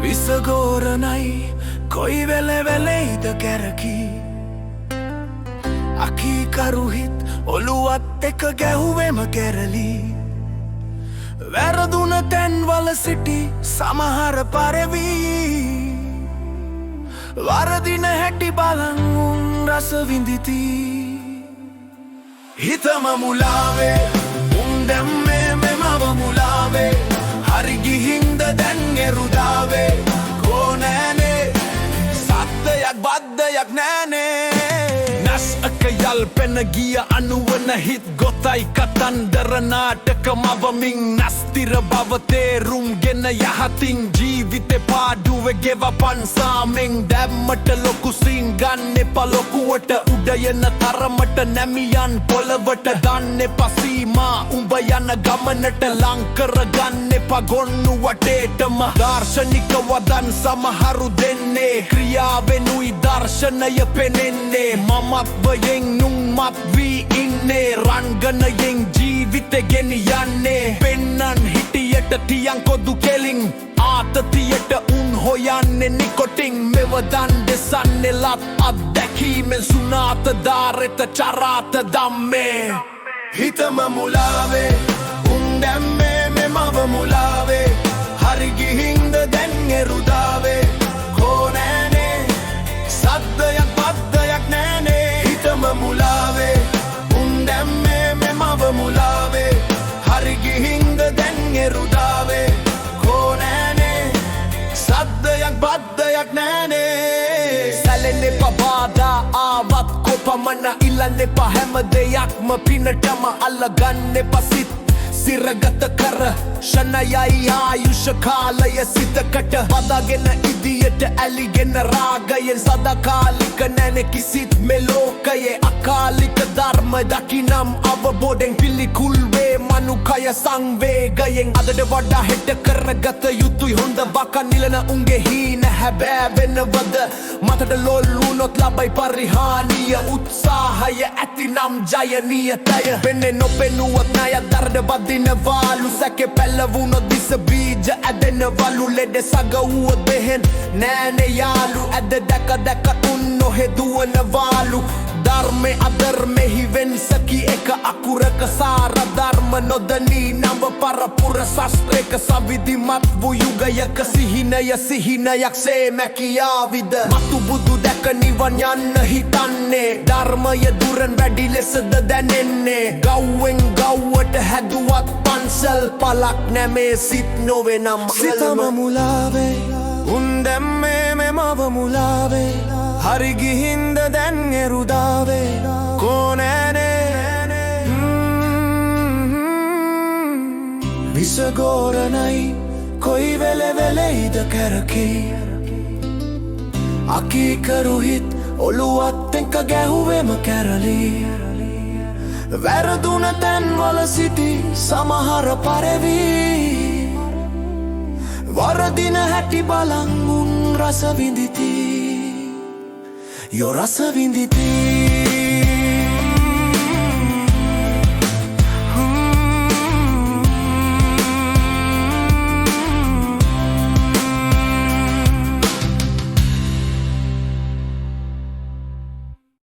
විසගෝරණයි කොයි වෙලෙවෙලෙයිද කැරකි අකීකරුහිත් ඔළුවත් එක ගැහුවෙම කැරලි වැරදුන තැන්වල සිටි සමහර පරවී වරදින හැටි බලන් උන් රස විඳිති හිතම මුලාවේ උන් දැම්මේ මෙමව මුලාවේ හරි ගිහින්ද දැන් එරුදාවේ කෝනෑනේ සත්දයක් බද්දයක් නෑනේ නැස් එක යල් පෙන ගිය අනුවන හිත් ගොතයි කතන්දර නාටක මවමින් නැස්තිර බව තේරුම් ගෙන යහතින් ජීවිතේ පාඩුවේ ගෙවපන් සාමෙන් දැම්මට ලොකු සින් ගන්න එපා ලොකුවට උඩයන තරමට නැමියන් පොළවට දන්න එපා සීමා උඹ යන ගමනට ලං කරගන්න එපා ගොන්නු වටේටම දාර්ශනික වදන් සමහරු දෙන්නේ ක්‍රියාවෙනුයි දර්ශනය පෙනෙන්නේ මමත්වයෙන් නුම්මත් වී ඉන්නේ රංගනයෙන් ජීවිතේ ගෙනියන්නේ පෙන්නන් හිටියට තියන් කොදු කෙලින් ආතතියට උන් හොයන්නේ නිකොටින් මෙවදන් දෙසන්නේ ලත් අත්දැකීමෙන් සුනාත දාරෙත චරාත දම්මේ හිතම මුලාවේ උන් දැම්මේ මෙමව මුලාවේ හරි ගිහින්ද දැන් එරුදාවේ කෝනෑනේ සද්දයක් බද්දයක් නෑනේ හිතම මුලාවේ උන් දැම්මේ මෙමව මුලාවේ හරි ගිහින්ද දැන් එරුදාවේ කෝනෑනේ සද්දයක් බද්දයක් නෑනේ සැලෙන්න එපා බාධා ආවත් කොපමණ ඉල්ලන්න එපා හැම දෙයක්ම පිනටම අල්ලගන්න එපා සිත් සිරගත කර ෂණයයි ආයුෂ කාලය සිතකට බදාගෙන ඉදියට ඇලිගෙන රාගයෙන් සදාකාලික නැන කිසිත් මේ ලෝකයේ අකාලික ධර්ම දකිනම් අවබෝධෙන් පිළිකුල් වේ මනුකය සංවේගයෙන් අදට වඩා හෙට කරගත යුතුයි හොඳ බකන් නිලන උන්ගේ හීන හැබෑ වෙනවද මතට ලොල් වුණොත් ලබයි පරිහානිය උත්සාහය ඇතිනම් ජය නියතය පෙන්නේ නොපෙනුවත් ණයක් දරඩ බදිනවාලු සැකේ පැලවුණොත් දිස බීජ ඇදෙනවලු ලෙඩ සගවුව දෙහෙන් නෑනේ යාලු ඇද දැක දැක උන් නොහෙදුවනවාලු ධර්මේ අධර්මෙහි වෙනසකි එක අකුරක සාර ධර්ම නොදනී නව පරපුර ශස්ත්‍රයක සවිධිමත් වූ යුගයක සිහිනයක් සේ මැකියාවිද මතු බුදු දැක නිවන් යන්න හිතන්නේ ධර්මය දුරන් වැඩි ලෙසද දැනෙන්නේ ගව්වෙන් ගව්වට හැදුවත් පන්සල් පලක් නැමේ සිත් නොවෙනම් සිතම මුලාවේ උන් දැම්මේ මෙමව මුලාවේ හරි ගිහින්ද දැන් එරුදාවේ කෝනෑනේ විසගෝරණයි කොයි වෙලෙවෙලෙයිද කැරකි අකීකරුහිත් ඔළුවත් එක ගැහුවෙම කැරලි වැරදුන තැන්වල සිටි සමහර පරවී වරදින හැටි බලන් උන් රස විඳිති යෝ රස විඳිති